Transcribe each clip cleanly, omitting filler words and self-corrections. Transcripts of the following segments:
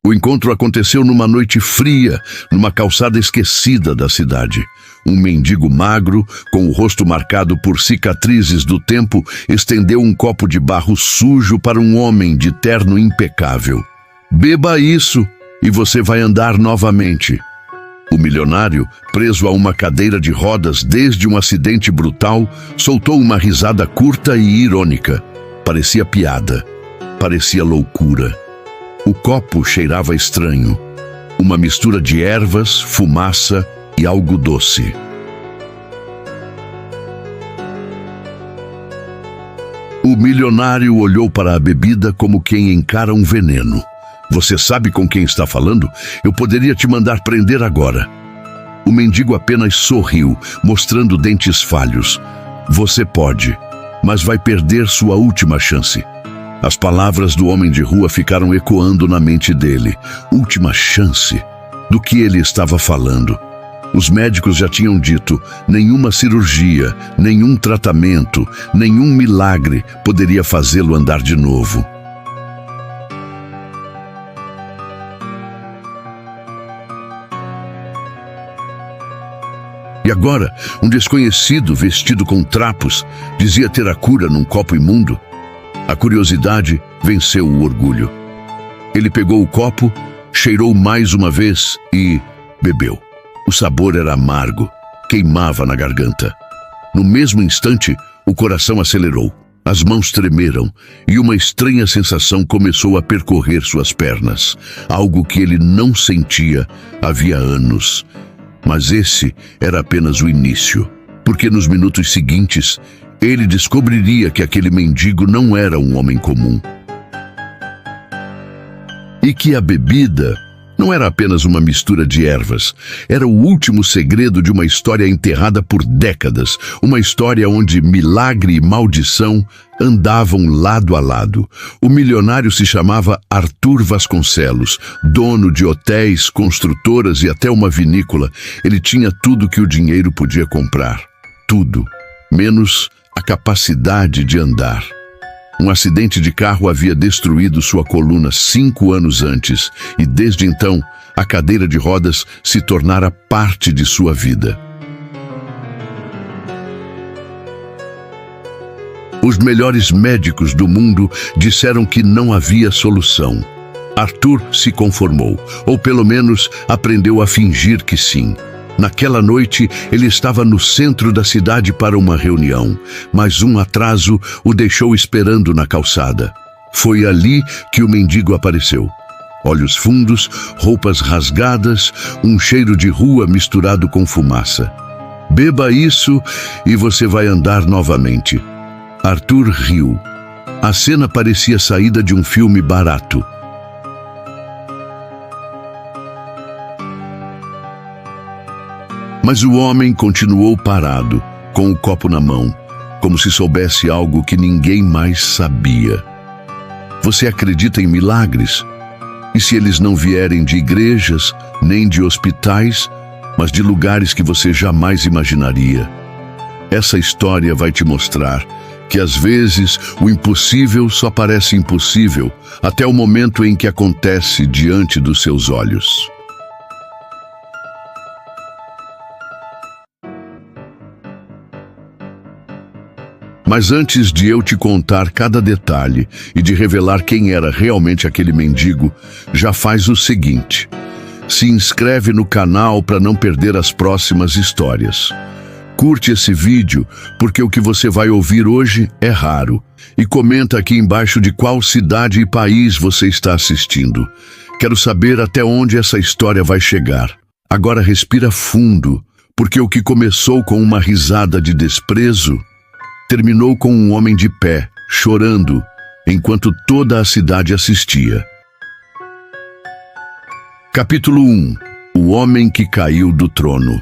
O encontro aconteceu numa noite fria, numa calçada esquecida da cidade. Um mendigo magro, com o rosto marcado por cicatrizes do tempo, estendeu um copo de barro sujo para um homem de terno impecável. "Beba isso e você vai andar novamente." O milionário, preso a uma cadeira de rodas desde um acidente brutal, soltou uma risada curta e irônica. Parecia piada, parecia loucura. O copo cheirava estranho, uma mistura de ervas, fumaça e algo doce. O milionário olhou para a bebida como quem encara um veneno. "Você sabe com quem está falando? Eu poderia te mandar prender agora." O mendigo apenas sorriu, mostrando dentes falhos. "Você pode, mas vai perder sua última chance." As palavras do homem de rua ficaram ecoando na mente dele. Última chance? Do que ele estava falando? Os médicos já tinham dito: nenhuma cirurgia, nenhum tratamento, nenhum milagre poderia fazê-lo andar de novo. E agora, um desconhecido vestido com trapos dizia ter a cura num copo imundo. A curiosidade venceu o orgulho. Ele pegou o copo, cheirou mais uma vez e bebeu. O sabor era amargo, queimava na garganta. No mesmo instante, o coração acelerou, as mãos tremeram e uma estranha sensação começou a percorrer suas pernas, algo que ele não sentia havia anos. Mas esse era apenas o início, porque nos minutos seguintes, ele descobriria que aquele mendigo não era um homem comum. E que a bebida não era apenas uma mistura de ervas, era o último segredo de uma história enterrada por décadas, uma história onde milagre e maldição andavam lado a lado. O milionário se chamava Arthur Vasconcelos, dono de hotéis, construtoras e até uma vinícola. Ele tinha tudo que o dinheiro podia comprar. Tudo, menos a capacidade de andar. Um acidente de carro havia destruído sua coluna 5 anos antes e, desde então, a cadeira de rodas se tornara parte de sua vida. Os melhores médicos do mundo disseram que não havia solução. Arthur se conformou, ou pelo menos aprendeu a fingir que sim. Naquela noite, ele estava no centro da cidade para uma reunião, mas um atraso o deixou esperando na calçada. Foi ali que o mendigo apareceu. Olhos fundos, roupas rasgadas, um cheiro de rua misturado com fumaça. "Beba isso e você vai andar novamente." Arthur riu. A cena parecia saída de um filme barato. Mas o homem continuou parado, com o copo na mão, como se soubesse algo que ninguém mais sabia. "Você acredita em milagres? E se eles não vierem de igrejas, nem de hospitais, mas de lugares que você jamais imaginaria? Essa história vai te mostrar que às vezes o impossível só parece impossível até o momento em que acontece diante dos seus olhos." Mas antes de eu te contar cada detalhe e de revelar quem era realmente aquele mendigo, já faz o seguinte: se inscreve no canal para não perder as próximas histórias. Curte esse vídeo, porque o que você vai ouvir hoje é raro. E comenta aqui embaixo de qual cidade e país você está assistindo. Quero saber até onde essa história vai chegar. Agora respira fundo, porque o que começou com uma risada de desprezo terminou com um homem de pé, chorando, enquanto toda a cidade assistia. Capítulo 1. O homem que caiu do trono.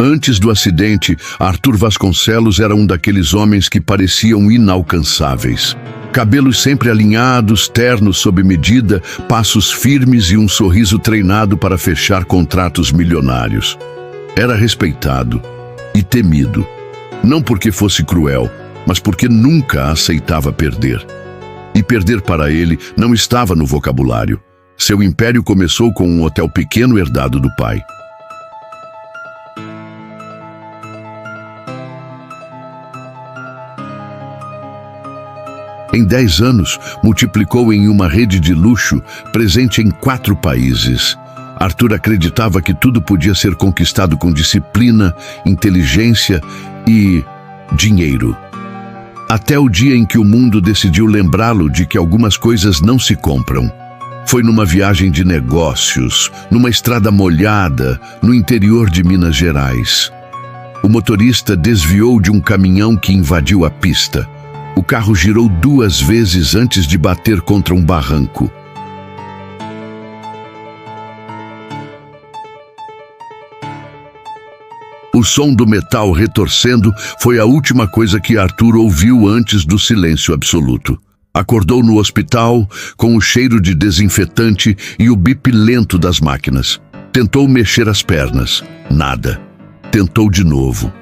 Antes do acidente, Arthur Vasconcelos era um daqueles homens que pareciam inalcançáveis. Cabelos sempre alinhados, ternos sob medida, passos firmes e um sorriso treinado para fechar contratos milionários. Era respeitado e temido, não porque fosse cruel, mas porque nunca aceitava perder. E perder para ele não estava no vocabulário. Seu império começou com um hotel pequeno herdado do pai. Em 10 anos, multiplicou em uma rede de luxo presente em 4 países. Arthur acreditava que tudo podia ser conquistado com disciplina, inteligência e dinheiro. Até o dia em que o mundo decidiu lembrá-lo de que algumas coisas não se compram. Foi numa viagem de negócios, numa estrada molhada, no interior de Minas Gerais. O motorista desviou de um caminhão que invadiu a pista. O carro girou 2 vezes antes de bater contra um barranco. O som do metal retorcendo foi a última coisa que Arthur ouviu antes do silêncio absoluto. Acordou no hospital com o cheiro de desinfetante e o bip lento das máquinas. Tentou mexer as pernas. Nada. Tentou de novo.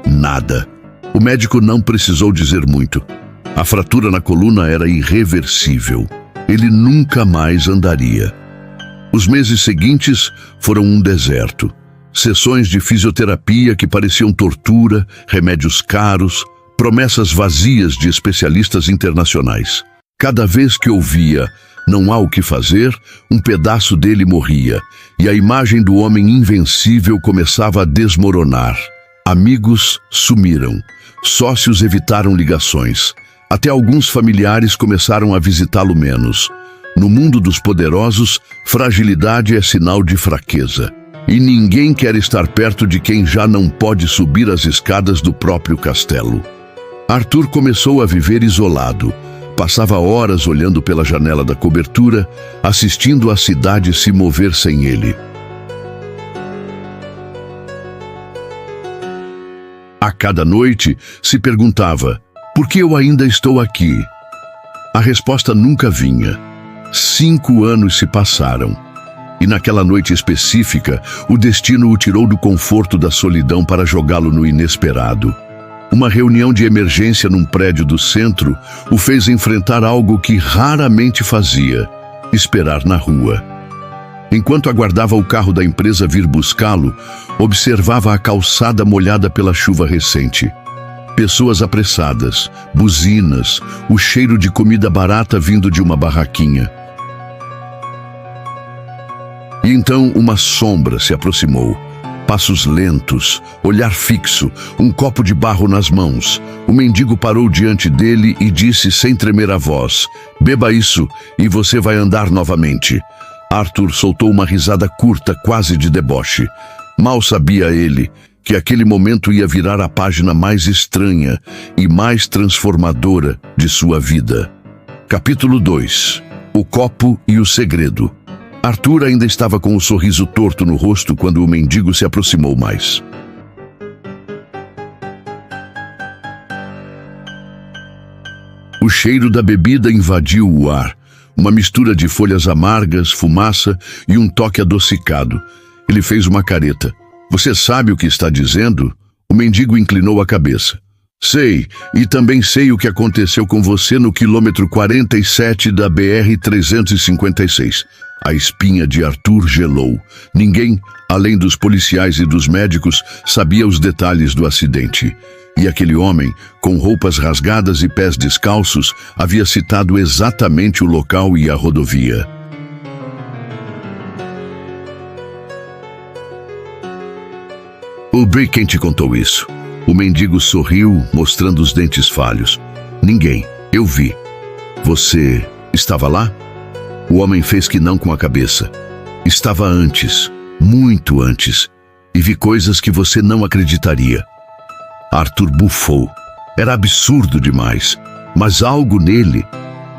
Nada. O médico não precisou dizer muito. A fratura na coluna era irreversível. Ele nunca mais andaria. Os meses seguintes foram um deserto. Sessões de fisioterapia que pareciam tortura, remédios caros, promessas vazias de especialistas internacionais. Cada vez que ouvia "não há o que fazer", um pedaço dele morria, e a imagem do homem invencível começava a desmoronar. Amigos sumiram, sócios evitaram ligações. Até alguns familiares começaram a visitá-lo menos. No mundo dos poderosos, fragilidade é sinal de fraqueza. E ninguém quer estar perto de quem já não pode subir as escadas do próprio castelo. Arthur começou a viver isolado. Passava horas olhando pela janela da cobertura, assistindo a cidade se mover sem ele. A cada noite, se perguntava: por que eu ainda estou aqui? A resposta nunca vinha. 5 anos se passaram. E naquela noite específica, o destino o tirou do conforto da solidão para jogá-lo no inesperado. Uma reunião de emergência num prédio do centro o fez enfrentar algo que raramente fazia: esperar na rua. Enquanto aguardava o carro da empresa vir buscá-lo, observava a calçada molhada pela chuva recente. Pessoas apressadas, buzinas, o cheiro de comida barata vindo de uma barraquinha. E então uma sombra se aproximou. Passos lentos, olhar fixo, um copo de barro nas mãos. O mendigo parou diante dele e disse sem tremer a voz: "Beba isso e você vai andar novamente." Arthur soltou uma risada curta, quase de deboche. Mal sabia ele que aquele momento ia virar a página mais estranha e mais transformadora de sua vida. Capítulo 2. O copo e o segredo. Arthur ainda estava com o sorriso torto no rosto quando o mendigo se aproximou mais. O cheiro da bebida invadiu o ar, uma mistura de folhas amargas, fumaça e um toque adocicado. Ele fez uma careta. "Você sabe o que está dizendo?" O mendigo inclinou a cabeça. "Sei, e também sei o que aconteceu com você no quilômetro 47 da BR-356. A espinha de Arthur gelou. Ninguém, além dos policiais e dos médicos, sabia os detalhes do acidente. E aquele homem, com roupas rasgadas e pés descalços, havia citado exatamente o local e a rodovia. "O Bri, quem te contou isso?" O mendigo sorriu, mostrando os dentes falhos. "Ninguém. Eu vi." "Você estava lá?" O homem fez que não com a cabeça. "Estava antes, muito antes, e vi coisas que você não acreditaria." Arthur bufou. Era absurdo demais, mas algo nele,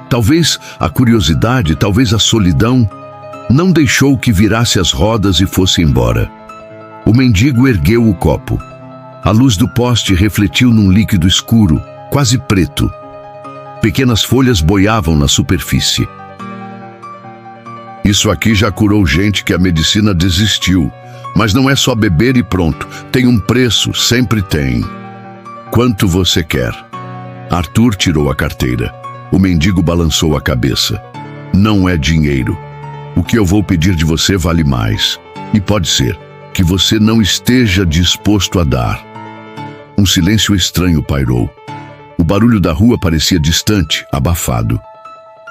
talvez a curiosidade, talvez a solidão, não deixou que virasse as rodas e fosse embora. O mendigo ergueu o copo. A luz do poste refletiu num líquido escuro, quase preto. Pequenas folhas boiavam na superfície. "Isso aqui já curou gente que a medicina desistiu. Mas não é só beber e pronto. Tem um preço, sempre tem." "Quanto você quer?" Arthur tirou a carteira. O mendigo balançou a cabeça. "Não é dinheiro." O que eu vou pedir de você vale mais. E pode ser que você não esteja disposto a dar. Um silêncio estranho pairou. O barulho da rua parecia distante, abafado.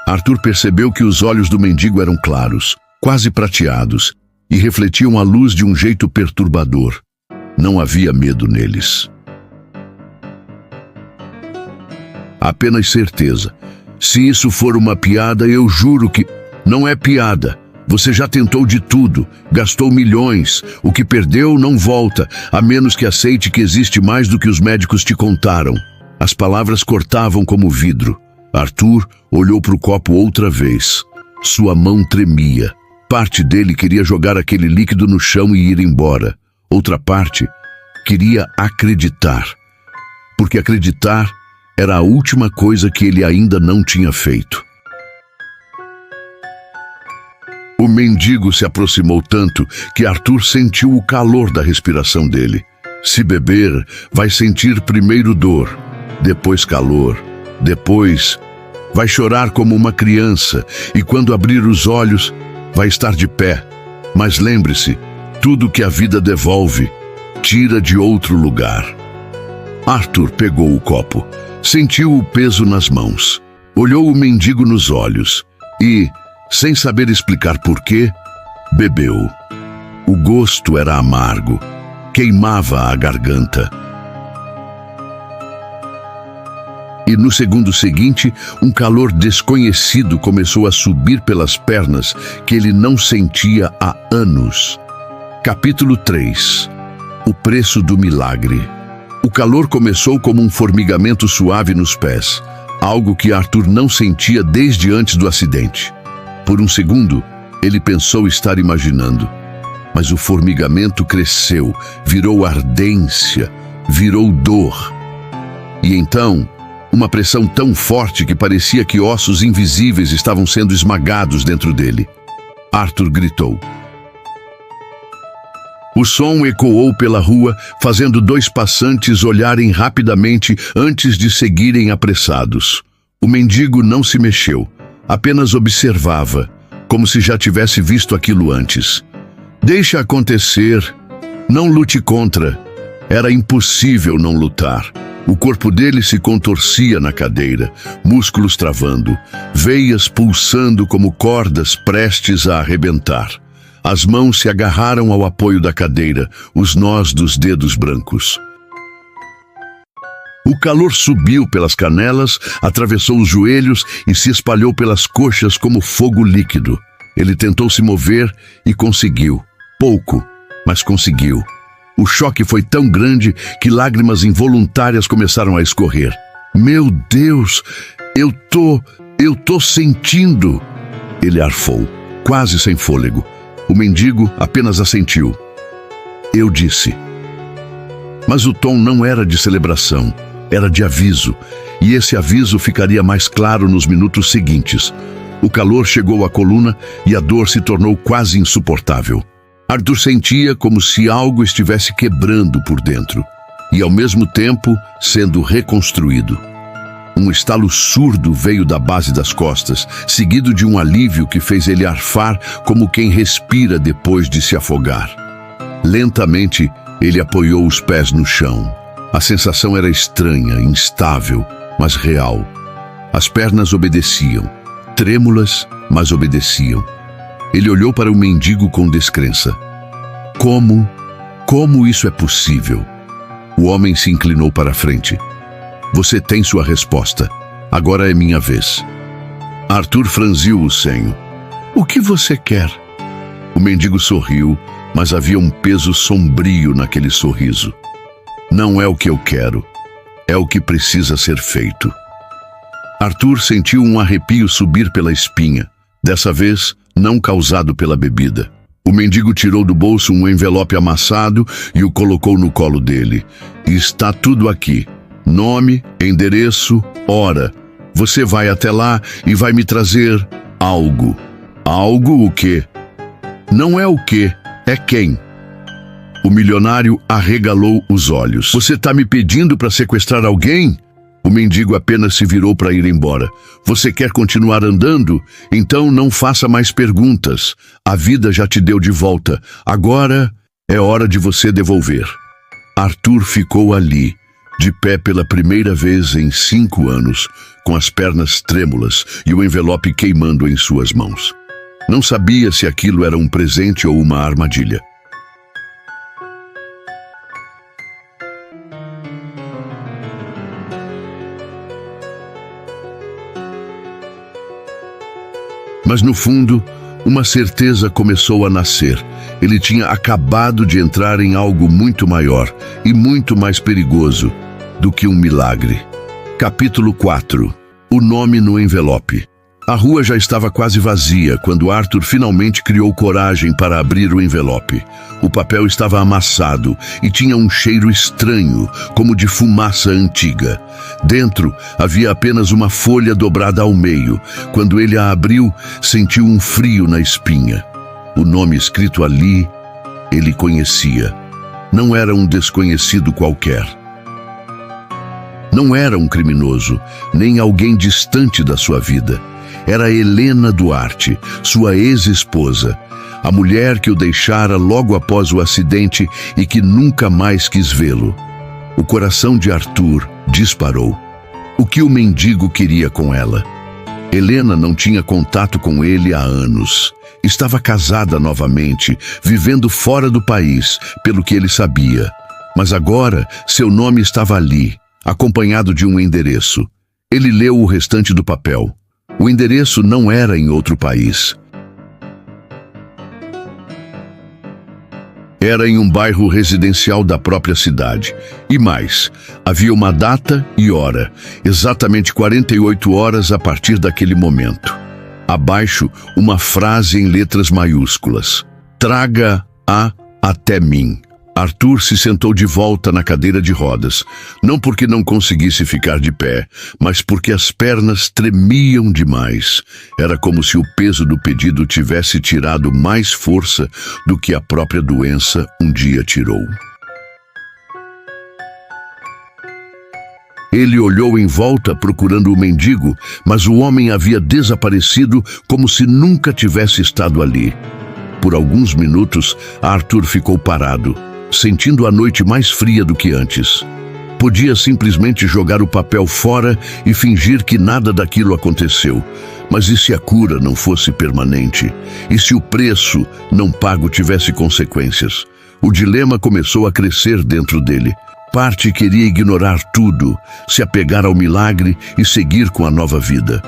Arthur percebeu que os olhos do mendigo eram claros, quase prateados, e refletiam a luz de um jeito perturbador. Não havia medo neles. Apenas certeza. Se isso for uma piada, eu juro que... Não é piada. Você já tentou de tudo, gastou milhões. O que perdeu não volta, a menos que aceite que existe mais do que os médicos te contaram. As palavras cortavam como vidro. Arthur olhou para o copo outra vez. Sua mão tremia. Parte dele queria jogar aquele líquido no chão e ir embora. Outra parte queria acreditar. Porque acreditar era a última coisa que ele ainda não tinha feito. O mendigo se aproximou tanto que Arthur sentiu o calor da respiração dele. Se beber, vai sentir primeiro dor, depois calor, depois vai chorar como uma criança e quando abrir os olhos, vai estar de pé. Mas lembre-se, tudo que a vida devolve, tira de outro lugar. Arthur pegou o copo, sentiu o peso nas mãos, olhou o mendigo nos olhos e, sem saber explicar porquê, bebeu. O gosto era amargo, queimava a garganta. E no segundo seguinte, um calor desconhecido começou a subir pelas pernas que ele não sentia há anos. Capítulo 3. O preço do milagre. O calor começou como um formigamento suave nos pés, algo que Arthur não sentia desde antes do acidente. Por um segundo, ele pensou estar imaginando, mas o formigamento cresceu, virou ardência, virou dor. E então, uma pressão tão forte que parecia que ossos invisíveis estavam sendo esmagados dentro dele. Arthur gritou. O som ecoou pela rua, fazendo dois passantes olharem rapidamente antes de seguirem apressados. O mendigo não se mexeu, apenas observava, como se já tivesse visto aquilo antes. Deixa acontecer, não lute contra. Era impossível não lutar. O corpo dele se contorcia na cadeira, músculos travando, veias pulsando como cordas prestes a arrebentar. As mãos se agarraram ao apoio da cadeira, os nós dos dedos brancos. O calor subiu pelas canelas, atravessou os joelhos e se espalhou pelas coxas como fogo líquido. Ele tentou se mover e conseguiu. Pouco, mas conseguiu. O choque foi tão grande que lágrimas involuntárias começaram a escorrer. Meu Deus, eu tô sentindo. Ele arfou, quase sem fôlego. O mendigo apenas assentiu. Eu disse. Mas o tom não era de celebração, era de aviso, e esse aviso ficaria mais claro nos minutos seguintes. O calor chegou à coluna e a dor se tornou quase insuportável. Arthur sentia como se algo estivesse quebrando por dentro, e ao mesmo tempo sendo reconstruído. Um estalo surdo veio da base das costas, seguido de um alívio que fez ele arfar como quem respira depois de se afogar. Lentamente, ele apoiou os pés no chão. A sensação era estranha, instável, mas real. As pernas obedeciam, trêmulas, mas obedeciam. Ele olhou para o mendigo com descrença. Como isso é possível? O homem se inclinou para a frente. Você tem sua resposta. Agora é minha vez. Arthur franziu o senho. O que você quer? O mendigo sorriu, mas havia um peso sombrio naquele sorriso. Não é o que eu quero. É o que precisa ser feito. Arthur sentiu um arrepio subir pela espinha. Dessa vez, não causado pela bebida. O mendigo tirou do bolso um envelope amassado e o colocou no colo dele. Está tudo aqui. Nome, endereço, hora. Você vai até lá e vai me trazer algo. Algo o quê? Não é o quê, é quem. O milionário arregalou os olhos. Você está me pedindo para sequestrar alguém? O mendigo apenas se virou para ir embora. Você quer continuar andando? Então não faça mais perguntas. A vida já te deu de volta. Agora é hora de você devolver. Arthur ficou ali, de pé pela primeira vez em 5 anos, com as pernas trêmulas e o envelope queimando em suas mãos. Não sabia se aquilo era um presente ou uma armadilha. Mas no fundo, uma certeza começou a nascer. Ele tinha acabado de entrar em algo muito maior e muito mais perigoso do que um milagre. Capítulo 4. O nome no envelope. A rua já estava quase vazia quando Arthur finalmente criou coragem para abrir o envelope. O papel estava amassado e tinha um cheiro estranho, como de fumaça antiga. Dentro havia apenas uma folha dobrada ao meio. Quando ele a abriu, sentiu um frio na espinha. O nome escrito ali, ele conhecia. Não era um desconhecido qualquer. Não era um criminoso, nem alguém distante da sua vida. Era Helena Duarte, sua ex-esposa, a mulher que o deixara logo após o acidente e que nunca mais quis vê-lo. O coração de Arthur disparou. O que o mendigo queria com ela? Helena não tinha contato com ele há anos. Estava casada novamente, vivendo fora do país, pelo que ele sabia. Mas agora, seu nome estava ali, acompanhado de um endereço. Ele leu o restante do papel. O endereço não era em outro país. Era em um bairro residencial da própria cidade. E mais, havia uma data e hora, exatamente 48 horas a partir daquele momento. Abaixo, uma frase em letras maiúsculas. Traga-a até mim. Arthur se sentou de volta na cadeira de rodas, não porque não conseguisse ficar de pé, mas porque as pernas tremiam demais. Era como se o peso do pedido tivesse tirado mais força do que a própria doença um dia tirou. Ele olhou em volta procurando o mendigo, mas o homem havia desaparecido como se nunca tivesse estado ali. Por alguns minutos, Arthur ficou parado, sentindo a noite mais fria do que antes. Podia simplesmente jogar o papel fora e fingir que nada daquilo aconteceu. Mas e se a cura não fosse permanente? E se o preço não pago tivesse consequências? O dilema começou a crescer dentro dele. Parte queria ignorar tudo, se apegar ao milagre e seguir com a nova vida.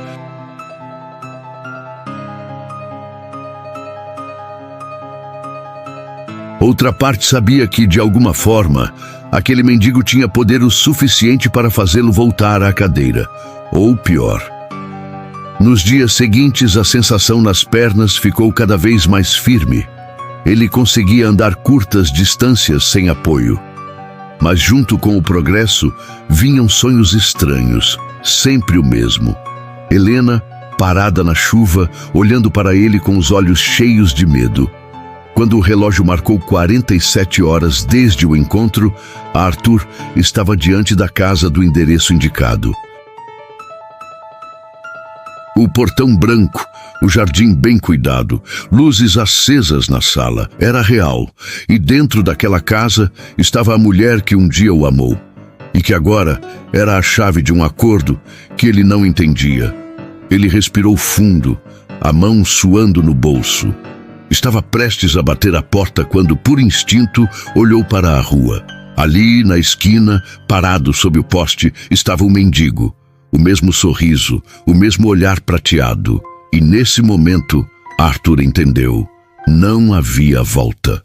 Outra parte sabia que, de alguma forma, aquele mendigo tinha poder o suficiente para fazê-lo voltar à cadeira. Ou pior. Nos dias seguintes, a sensação nas pernas ficou cada vez mais firme. Ele conseguia andar curtas distâncias sem apoio. Mas junto com o progresso, vinham sonhos estranhos, sempre o mesmo. Helena, parada na chuva, olhando para ele com os olhos cheios de medo. Quando o relógio marcou 47 horas desde o encontro, Arthur estava diante da casa do endereço indicado. O portão branco, o jardim bem cuidado, luzes acesas na sala, era real. E dentro daquela casa estava a mulher que um dia o amou. E que agora era a chave de um acordo que ele não entendia. Ele respirou fundo, a mão suando no bolso. Estava prestes a bater a porta quando, por instinto, olhou para a rua. Ali, na esquina, parado sob o poste, estava o mendigo. O mesmo sorriso, o mesmo olhar prateado. E nesse momento, Arthur entendeu. Não havia volta.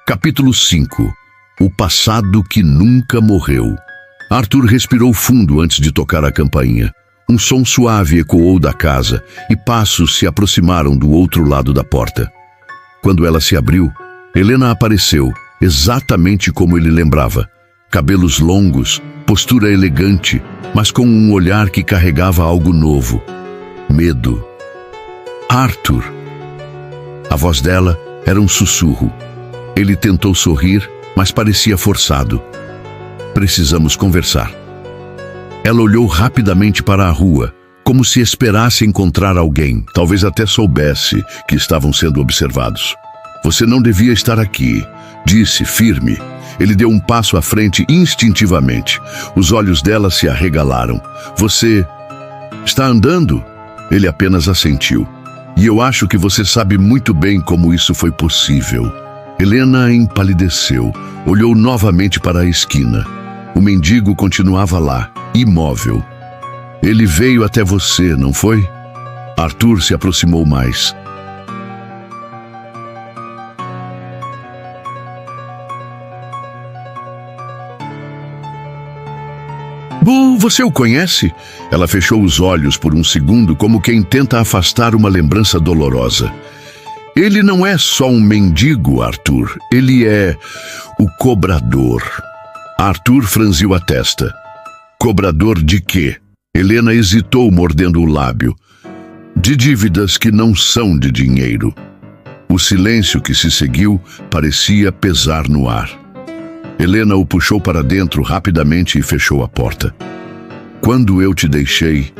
Capítulo 5. O passado que nunca morreu. Arthur respirou fundo antes de tocar a campainha. Um som suave ecoou da casa e passos se aproximaram do outro lado da porta. Quando ela se abriu, Helena apareceu, exatamente como ele lembrava. Cabelos longos, postura elegante, mas com um olhar que carregava algo novo. Medo. Arthur. A voz dela era um sussurro. Ele tentou sorrir, mas parecia forçado. Precisamos conversar. Ela olhou rapidamente para a rua, como se esperasse encontrar alguém, talvez até soubesse que estavam sendo observados. Você não devia estar aqui, disse firme. Ele deu um passo à frente instintivamente. Os olhos dela se arregalaram. Você está andando? Ele apenas assentiu. E eu acho que você sabe muito bem como isso foi possível. Helena empalideceu, olhou novamente para a esquina. O mendigo continuava lá, imóvel. Ele veio até você, não foi? Arthur se aproximou mais. Você o conhece? Ela fechou os olhos por um segundo, como quem tenta afastar uma lembrança dolorosa. Ele não é só um mendigo, Arthur. Ele é o cobrador. Arthur franziu a testa. Cobrador de quê? Helena hesitou, mordendo o lábio. De dívidas que não são de dinheiro. O silêncio que se seguiu parecia pesar no ar. Helena o puxou para dentro rapidamente e fechou a porta. Quando eu te deixei,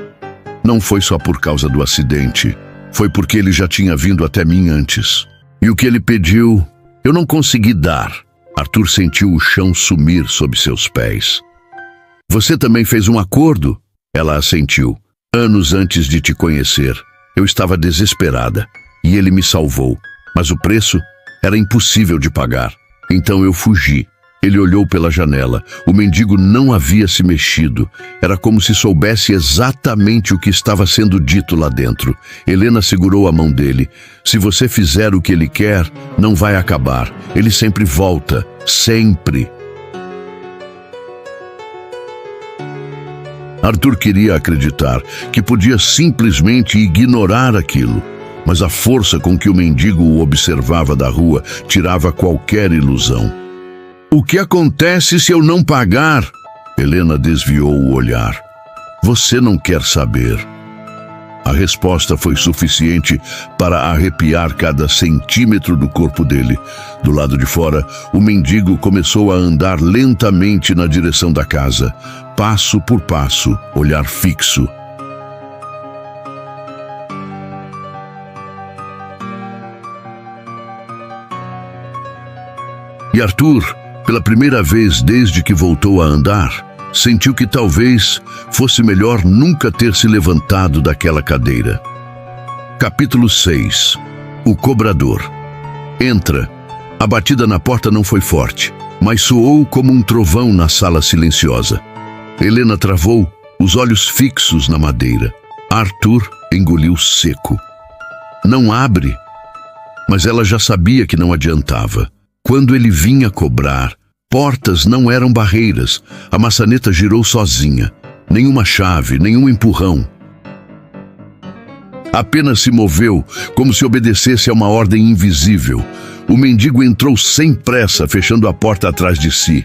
não foi só por causa do acidente. Foi porque ele já tinha vindo até mim antes. E o que ele pediu, eu não consegui dar. Arthur sentiu o chão sumir sob seus pés. Você também fez um acordo? Ela assentiu. Anos antes de te conhecer, eu estava desesperada. E ele me salvou. Mas o preço era impossível de pagar. Então eu fugi. Ele olhou pela janela. O mendigo não havia se mexido. Era como se soubesse exatamente o que estava sendo dito lá dentro. Helena segurou a mão dele. Se você fizer o que ele quer, não vai acabar. Ele sempre volta. Sempre. Arthur queria acreditar que podia simplesmente ignorar aquilo. Mas a força com que o mendigo o observava da rua tirava qualquer ilusão. O que acontece se eu não pagar? Helena desviou o olhar. Você não quer saber. A resposta foi suficiente para arrepiar cada centímetro do corpo dele. Do lado de fora, o mendigo começou a andar lentamente na direção da casa, passo por passo, olhar fixo. E Arthur, pela primeira vez desde que voltou a andar, sentiu que talvez fosse melhor nunca ter se levantado daquela cadeira. Capítulo 6. O cobrador. Entra. A batida na porta não foi forte, mas soou como um trovão na sala silenciosa. Helena travou, os olhos fixos na madeira. Arthur engoliu seco. Não abre. Mas ela já sabia que não adiantava. Quando ele vinha cobrar, portas não eram barreiras. A maçaneta girou sozinha. Nenhuma chave, nenhum empurrão. Apenas se moveu, como se obedecesse a uma ordem invisível. O mendigo entrou sem pressa, fechando a porta atrás de si.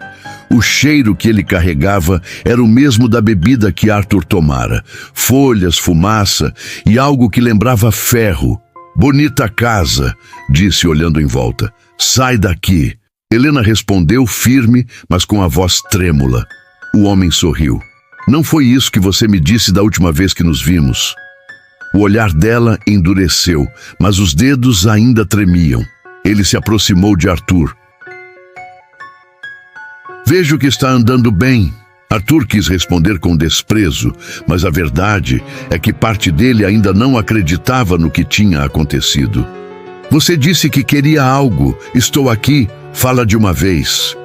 O cheiro que ele carregava era o mesmo da bebida que Arthur tomara. Folhas, fumaça e algo que lembrava ferro. Bonita casa, disse olhando em volta. Sai daqui. Helena respondeu firme, mas com a voz trêmula. O homem sorriu. Não foi isso que você me disse da última vez que nos vimos. O olhar dela endureceu, mas os dedos ainda tremiam. Ele se aproximou de Arthur. Vejo que está andando bem. Arthur quis responder com desprezo, mas a verdade é que parte dele ainda não acreditava no que tinha acontecido. Você disse que queria algo. Estou aqui. Fala de uma vez.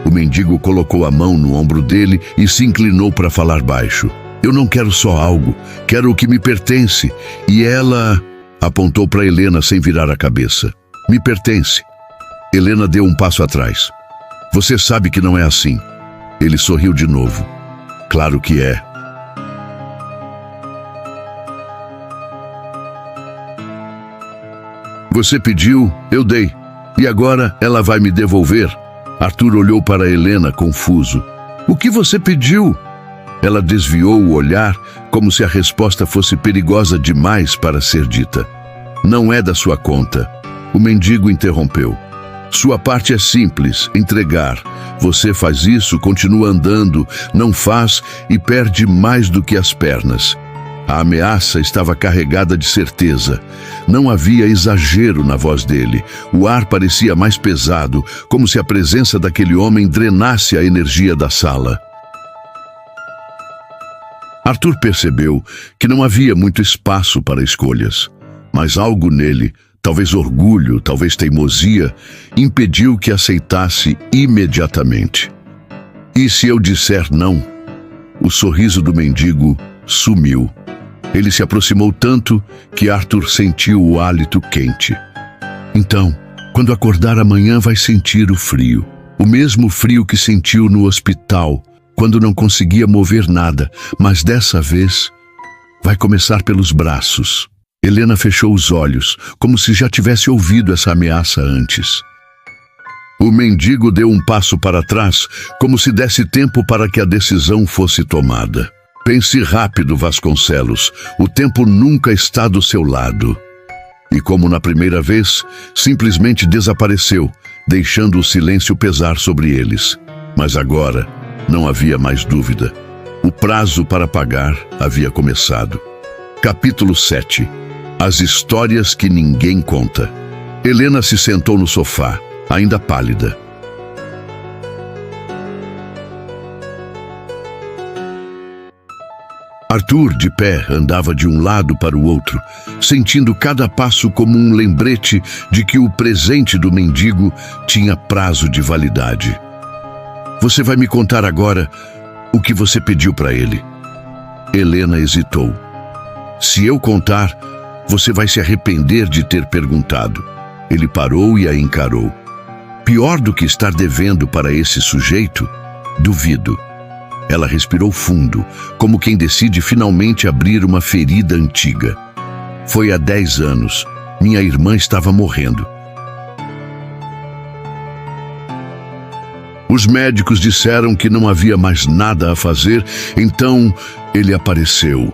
O mendigo colocou a mão no ombro dele e se inclinou para falar baixo. Eu não quero só algo. Quero o que me pertence. E ela apontou para Helena sem virar a cabeça. Me pertence. Helena deu um passo atrás. Você sabe que não é assim. Ele sorriu de novo. Claro que é. Você pediu, eu dei. E agora ela vai me devolver? Arthur olhou para Helena confuso. O que você pediu? Ela desviou o olhar, como se a resposta fosse perigosa demais para ser dita. Não é da sua conta. O mendigo interrompeu. Sua parte é simples, entregar. Você faz isso, continua andando, não faz e perde mais do que as pernas. A ameaça estava carregada de certeza. Não havia exagero na voz dele. O ar parecia mais pesado, como se a presença daquele homem drenasse a energia da sala. Arthur percebeu que não havia muito espaço para escolhas, mas algo nele, talvez orgulho, talvez teimosia, impediu que aceitasse imediatamente. E se eu disser não? O sorriso do mendigo sumiu. Ele se aproximou tanto que Arthur sentiu o hálito quente. Então, quando acordar amanhã, vai sentir o frio. O mesmo frio que sentiu no hospital, quando não conseguia mover nada, mas dessa vez vai começar pelos braços. Helena fechou os olhos, como se já tivesse ouvido essa ameaça antes. O mendigo deu um passo para trás, como se desse tempo para que a decisão fosse tomada. Pense rápido, Vasconcelos. O tempo nunca está do seu lado. E como na primeira vez, simplesmente desapareceu, deixando o silêncio pesar sobre eles. Mas agora não havia mais dúvida. O prazo para pagar havia começado. Capítulo 7. As histórias que ninguém conta. Helena se sentou no sofá, ainda pálida. Arthur, de pé, andava de um lado para o outro, sentindo cada passo como um lembrete de que o presente do mendigo tinha prazo de validade. Você vai me contar agora o que você pediu para ele. Helena hesitou. Se eu contar, você vai se arrepender de ter perguntado. Ele parou e a encarou. Pior do que estar devendo para esse sujeito? Duvido. Ela respirou fundo, como quem decide finalmente abrir uma ferida antiga. Foi há 10 anos. Minha irmã estava morrendo. Os médicos disseram que não havia mais nada a fazer, então ele apareceu.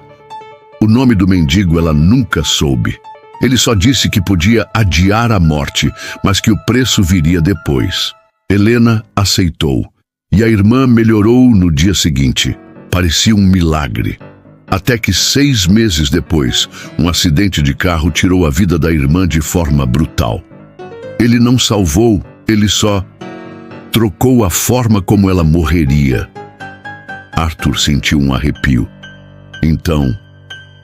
O nome do mendigo ela nunca soube. Ele só disse que podia adiar a morte, mas que o preço viria depois. Helena aceitou. E a irmã melhorou no dia seguinte. Parecia um milagre. Até que 6 meses depois, um acidente de carro tirou a vida da irmã de forma brutal. Ele não salvou, ele só trocou a forma como ela morreria. Arthur sentiu um arrepio. Então,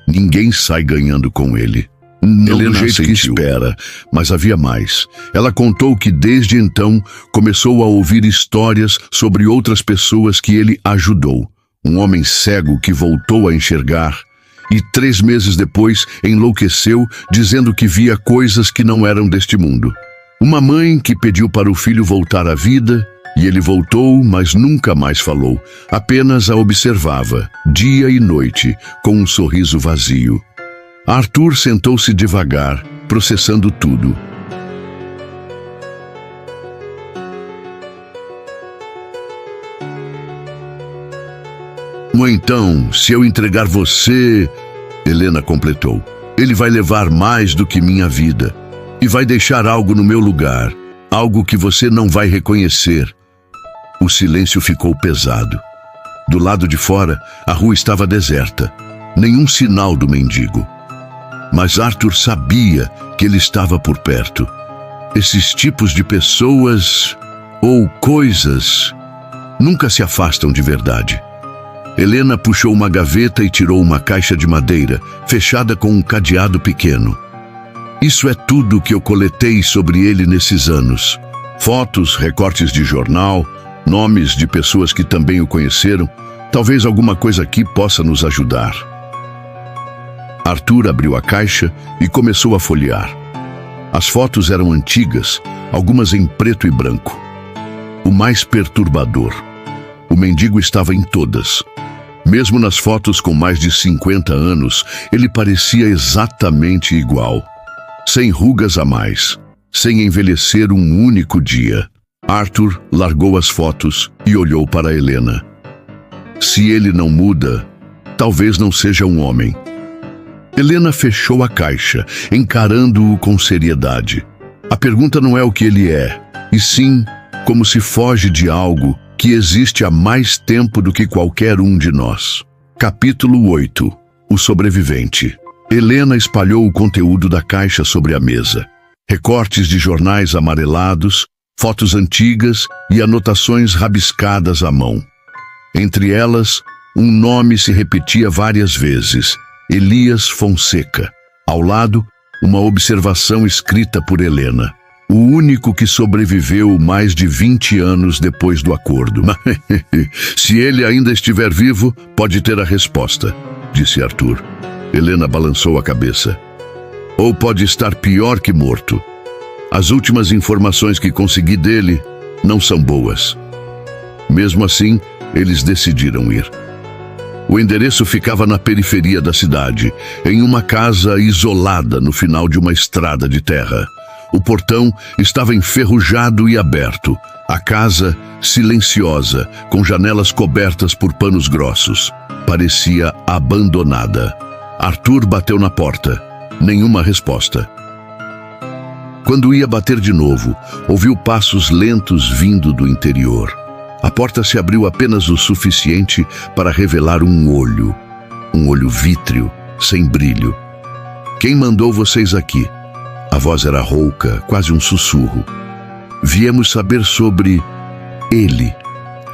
ninguém sai ganhando com ele. Não do jeito que espera, mas havia mais. Ela contou que desde então começou a ouvir histórias sobre outras pessoas que ele ajudou. Um homem cego que voltou a enxergar e 3 meses depois enlouqueceu, dizendo que via coisas que não eram deste mundo. Uma mãe que pediu para o filho voltar à vida e ele voltou, mas nunca mais falou. Apenas a observava, dia e noite, com um sorriso vazio. Arthur sentou-se devagar, processando tudo. Então, se eu entregar você, Helena completou, ele vai levar mais do que minha vida e vai deixar algo no meu lugar, algo que você não vai reconhecer. O silêncio ficou pesado. Do lado de fora, a rua estava deserta. Nenhum sinal do mendigo. Mas Arthur sabia que ele estava por perto. Esses tipos de pessoas ou coisas nunca se afastam de verdade. Helena puxou uma gaveta e tirou uma caixa de madeira, fechada com um cadeado pequeno. Isso é tudo que eu coletei sobre ele nesses anos. Fotos, recortes de jornal, nomes de pessoas que também o conheceram. Talvez alguma coisa aqui possa nos ajudar. Arthur abriu a caixa e começou a folhear. As fotos eram antigas, algumas em preto e branco. O mais perturbador: o mendigo estava em todas. Mesmo nas fotos com mais de 50 anos, ele parecia exatamente igual. Sem rugas a mais, sem envelhecer um único dia. Arthur largou as fotos e olhou para Helena. Se ele não muda, talvez não seja um homem. Helena fechou a caixa, encarando-o com seriedade. A pergunta não é o que ele é, e sim como se foge de algo que existe há mais tempo do que qualquer um de nós. Capítulo 8. O sobrevivente. Helena espalhou o conteúdo da caixa sobre a mesa. Recortes de jornais amarelados, fotos antigas e anotações rabiscadas à mão. Entre elas, um nome se repetia várias vezes: Elias Fonseca. Ao lado, uma observação escrita por Helena: o único que sobreviveu mais de 20 anos depois do acordo. Se ele ainda estiver vivo, pode ter a resposta, disse Arthur. Helena balançou a cabeça. Ou pode estar pior que morto. As últimas informações que consegui dele não são boas. Mesmo assim, eles decidiram ir. O endereço ficava na periferia da cidade, em uma casa isolada no final de uma estrada de terra. O portão estava enferrujado e aberto. A casa, silenciosa, com janelas cobertas por panos grossos. Parecia abandonada. Arthur bateu na porta. Nenhuma resposta. Quando ia bater de novo, ouviu passos lentos vindo do interior. A porta se abriu apenas o suficiente para revelar um olho vítreo, sem brilho. Quem mandou vocês aqui? A voz era rouca, quase um sussurro. Viemos saber sobre ele,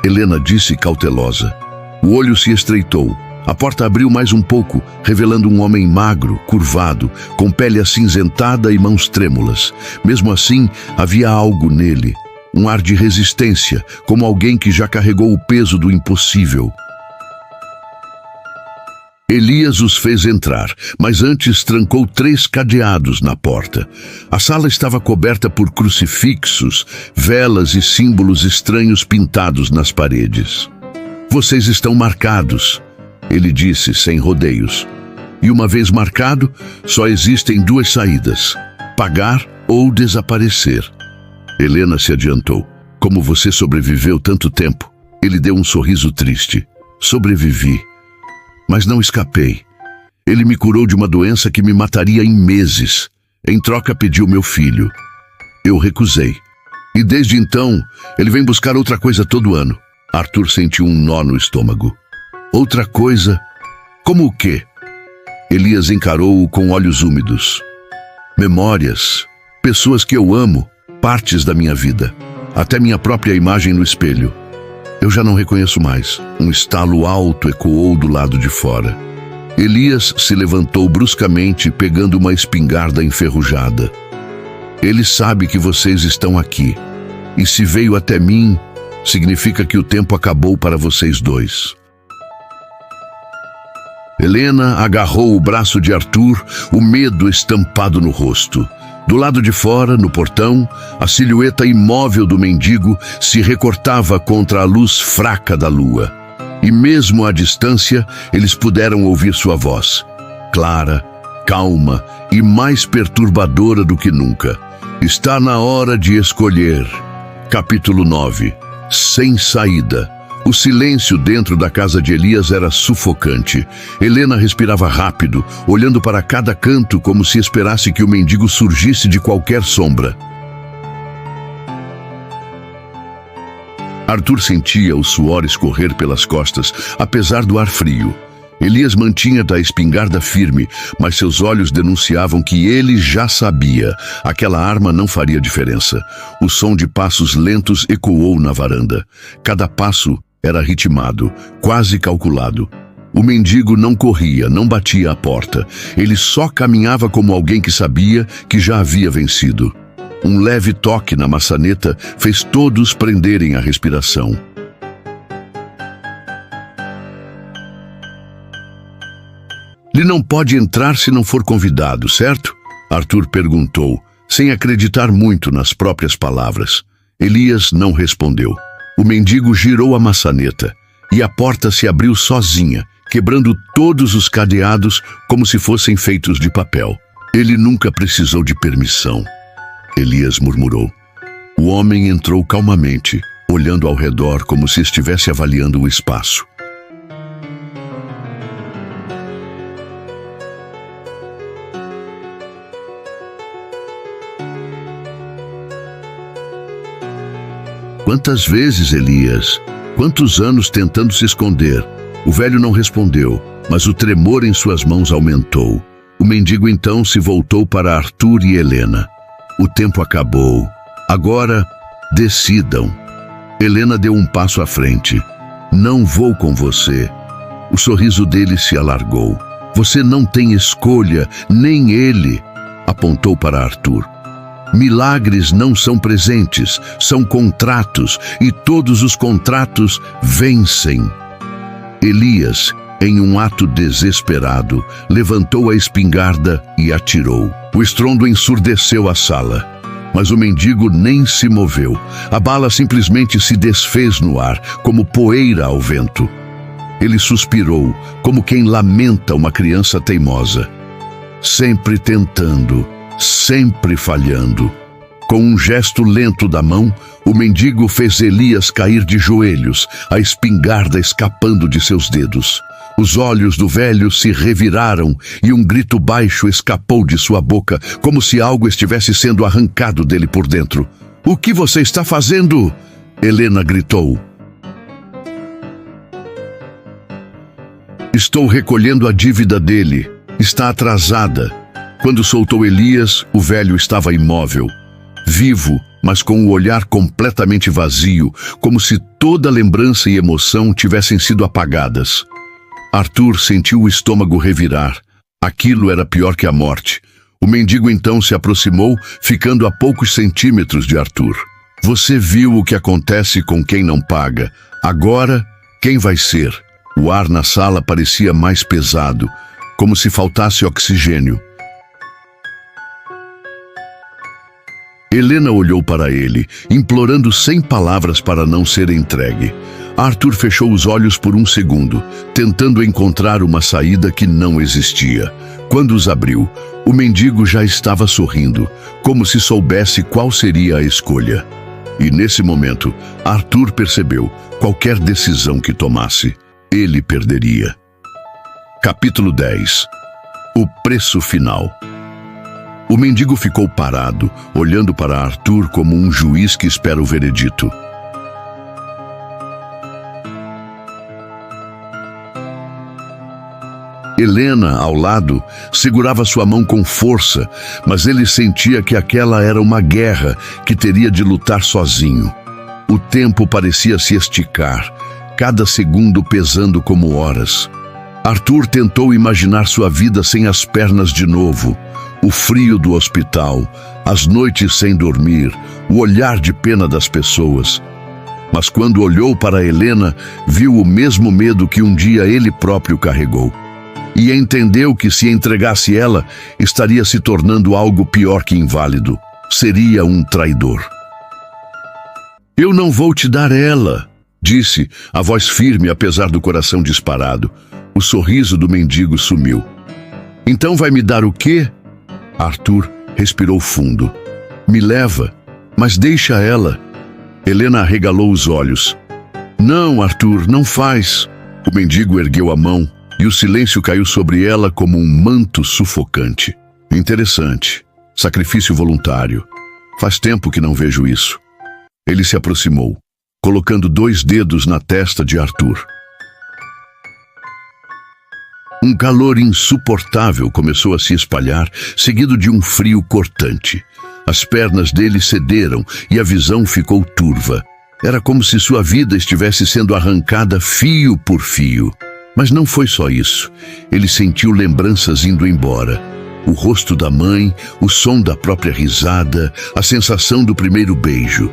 Helena disse cautelosa. O olho se estreitou. A porta abriu mais um pouco, revelando um homem magro, curvado, com pele acinzentada e mãos trêmulas. Mesmo assim, havia algo nele, um ar de resistência, como alguém que já carregou o peso do impossível. Elias os fez entrar, mas antes trancou 3 cadeados na porta. A sala estava coberta por crucifixos, velas e símbolos estranhos pintados nas paredes. Vocês estão marcados, ele disse sem rodeios. E uma vez marcado, só existem 2 saídas: pagar ou desaparecer. Helena se adiantou. Como você sobreviveu tanto tempo? Ele deu um sorriso triste. Sobrevivi. Mas não escapei. Ele me curou de uma doença que me mataria em meses. Em troca, pediu meu filho. Eu recusei. E desde então, ele vem buscar outra coisa todo ano. Arthur sentiu um nó no estômago. Outra coisa? Como o quê? Elias encarou-o com olhos úmidos. Memórias. Pessoas que eu amo. Partes da minha vida. Até minha própria imagem no espelho. Eu já não reconheço mais. Um estalo alto ecoou do lado de fora. Elias se levantou bruscamente, pegando uma espingarda enferrujada. Ele sabe que vocês estão aqui. E se veio até mim, significa que o tempo acabou para vocês 2. Helena agarrou o braço de Arthur, o medo estampado no rosto. Do lado de fora, no portão, a silhueta imóvel do mendigo se recortava contra a luz fraca da lua. E mesmo à distância, eles puderam ouvir sua voz. Clara, calma e mais perturbadora do que nunca. Está na hora de escolher. Capítulo 9. Sem saída. O silêncio dentro da casa de Elias era sufocante. Helena respirava rápido, olhando para cada canto como se esperasse que o mendigo surgisse de qualquer sombra. Arthur sentia o suor escorrer pelas costas, apesar do ar frio. Elias mantinha da espingarda firme, mas seus olhos denunciavam que ele já sabia. Aquela arma não faria diferença. O som de passos lentos ecoou na varanda. Cada passo era ritmado, quase calculado. O mendigo não corria, não batia à porta. Ele só caminhava como alguém que sabia que já havia vencido. Um leve toque na maçaneta fez todos prenderem a respiração. Ele não pode entrar se não for convidado, certo? Arthur perguntou, sem acreditar muito nas próprias palavras. Elias não respondeu. O mendigo girou a maçaneta e a porta se abriu sozinha, quebrando todos os cadeados como se fossem feitos de papel. Ele nunca precisou de permissão. Elias murmurou. O homem entrou calmamente, olhando ao redor como se estivesse avaliando o espaço. Quantas vezes, Elias? Quantos anos tentando se esconder? O velho não respondeu, mas o tremor em suas mãos aumentou. O mendigo então se voltou para Arthur e Helena. O tempo acabou. Agora, decidam. Helena deu um passo à frente. Não vou com você. O sorriso dele se alargou. Você não tem escolha, nem ele. Apontou para Arthur. Milagres não são presentes, são contratos, e todos os contratos vencem. Elias, em um ato desesperado, levantou a espingarda e atirou. O estrondo ensurdeceu a sala, mas o mendigo nem se moveu. A bala simplesmente se desfez no ar, como poeira ao vento. Ele suspirou, como quem lamenta uma criança teimosa. Sempre tentando, sempre falhando. Com um gesto lento da mão, o mendigo fez Elias cair de joelhos, a espingarda escapando de seus dedos. Os olhos do velho se reviraram e um grito baixo escapou de sua boca, como se algo estivesse sendo arrancado dele por dentro. "O que você está fazendo?" Helena gritou. "Estou recolhendo a dívida dele. Está atrasada." Quando soltou Elias, o velho estava imóvel, vivo, mas com o olhar completamente vazio, como se toda lembrança e emoção tivessem sido apagadas. Arthur sentiu o estômago revirar. Aquilo era pior que a morte. O mendigo então se aproximou, ficando a poucos centímetros de Arthur. "Você viu o que acontece com quem não paga. Agora, quem vai ser?" O ar na sala parecia mais pesado, como se faltasse oxigênio. Helena olhou para ele, implorando sem palavras para não ser entregue. Arthur fechou os olhos por um segundo, tentando encontrar uma saída que não existia. Quando os abriu, o mendigo já estava sorrindo, como se soubesse qual seria a escolha. E nesse momento, Arthur percebeu: qualquer decisão que tomasse, ele perderia. Capítulo 10. O preço final. O mendigo ficou parado, olhando para Arthur como um juiz que espera o veredito. Helena, ao lado, segurava sua mão com força, mas ele sentia que aquela era uma guerra que teria de lutar sozinho. O tempo parecia se esticar, cada segundo pesando como horas. Arthur tentou imaginar sua vida sem as pernas de novo. O frio do hospital, as noites sem dormir, o olhar de pena das pessoas. Mas quando olhou para Helena, viu o mesmo medo que um dia ele próprio carregou. E entendeu que se entregasse ela, estaria se tornando algo pior que inválido. Seria um traidor. "Eu não vou te dar ela", disse, a voz firme apesar do coração disparado. O sorriso do mendigo sumiu. "Então vai me dar o quê?" Arthur respirou fundo. "Me leva, mas deixa ela." Helena arregalou os olhos. "Não, Arthur, não faz." O mendigo ergueu a mão e o silêncio caiu sobre ela como um manto sufocante. Interessante. Sacrifício voluntário. Faz tempo que não vejo isso. Ele se aproximou, colocando 2 dedos na testa de Arthur. Um calor insuportável começou a se espalhar, seguido de um frio cortante. As pernas dele cederam e a visão ficou turva. Era como se sua vida estivesse sendo arrancada fio por fio. Mas não foi só isso. Ele sentiu lembranças indo embora. O rosto da mãe, o som da própria risada, a sensação do primeiro beijo.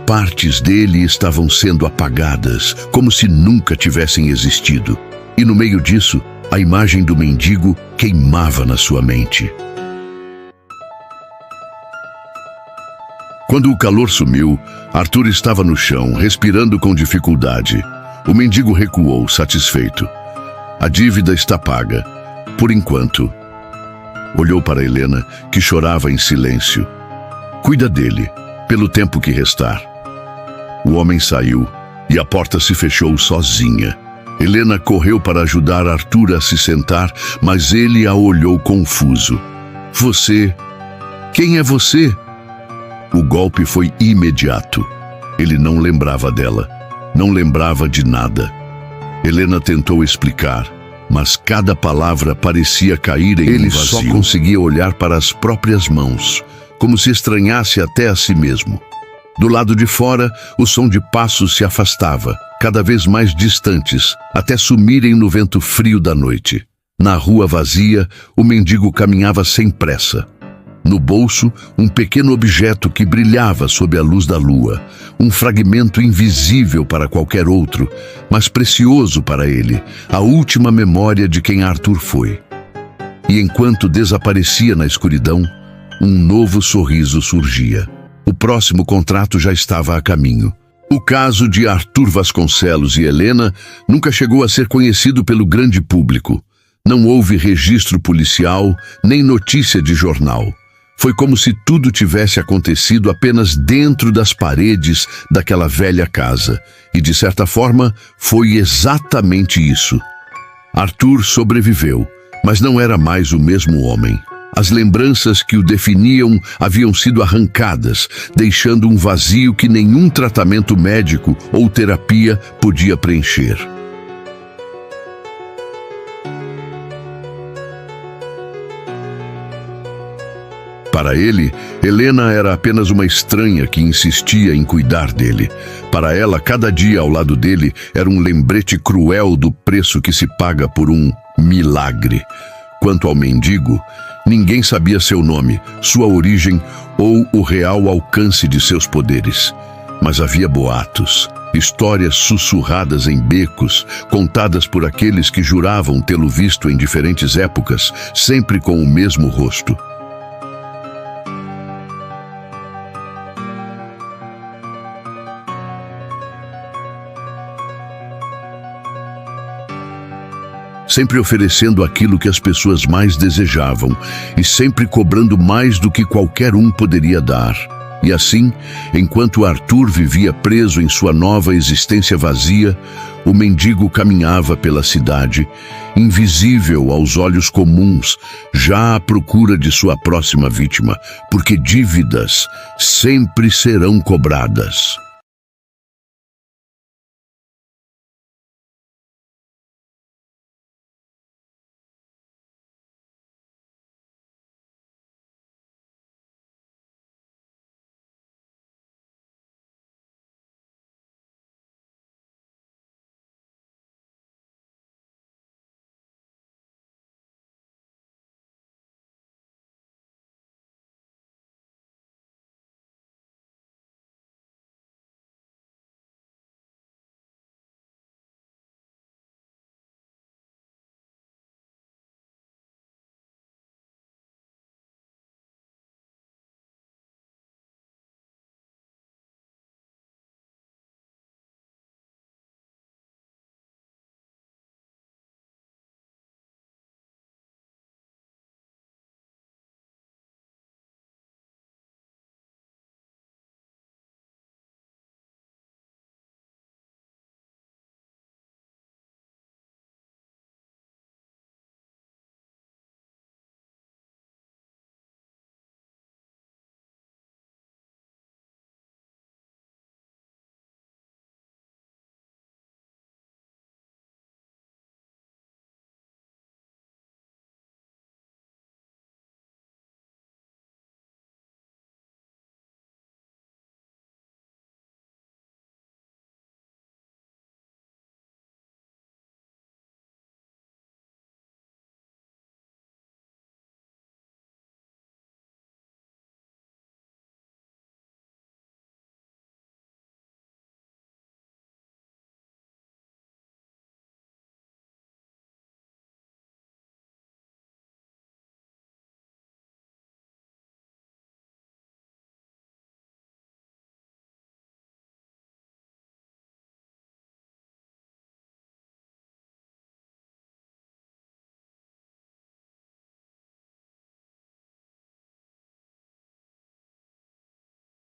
Partes dele estavam sendo apagadas, como se nunca tivessem existido. E no meio disso, a imagem do mendigo queimava na sua mente. Quando o calor sumiu, Arthur estava no chão, respirando com dificuldade. O mendigo recuou, satisfeito. "A dívida está paga, por enquanto." Olhou para Helena, que chorava em silêncio. "Cuida dele, pelo tempo que restar." O homem saiu e a porta se fechou sozinha. Helena correu para ajudar Arthur a se sentar, mas ele a olhou confuso. "Você? Quem é você?" O golpe foi imediato. Ele não lembrava dela, não lembrava de nada. Helena tentou explicar, mas cada palavra parecia cair em um vazio. Ele só conseguia olhar para as próprias mãos, como se estranhasse até a si mesmo. Do lado de fora, o som de passos se afastava, cada vez mais distantes, até sumirem no vento frio da noite. Na rua vazia, o mendigo caminhava sem pressa. No bolso, um pequeno objeto que brilhava sob a luz da lua, um fragmento invisível para qualquer outro, mas precioso para ele, a última memória de quem Arthur foi. E enquanto desaparecia na escuridão, um novo sorriso surgia. O próximo contrato já estava a caminho. O caso de Arthur Vasconcelos e Helena nunca chegou a ser conhecido pelo grande público. Não houve registro policial, nem notícia de jornal. Foi como se tudo tivesse acontecido apenas dentro das paredes daquela velha casa. E, de certa forma, foi exatamente isso. Arthur sobreviveu, mas não era mais o mesmo homem. As lembranças que o definiam haviam sido arrancadas, deixando um vazio que nenhum tratamento médico ou terapia podia preencher. Para ele, Helena era apenas uma estranha que insistia em cuidar dele. Para ela, cada dia ao lado dele era um lembrete cruel do preço que se paga por um milagre. Quanto ao mendigo, ninguém sabia seu nome, sua origem ou o real alcance de seus poderes. Mas havia boatos, histórias sussurradas em becos, contadas por aqueles que juravam tê-lo visto em diferentes épocas, sempre com o mesmo rosto. Sempre oferecendo aquilo que as pessoas mais desejavam e sempre cobrando mais do que qualquer um poderia dar. E assim, enquanto Arthur vivia preso em sua nova existência vazia, o mendigo caminhava pela cidade, invisível aos olhos comuns, já à procura de sua próxima vítima, porque dívidas sempre serão cobradas.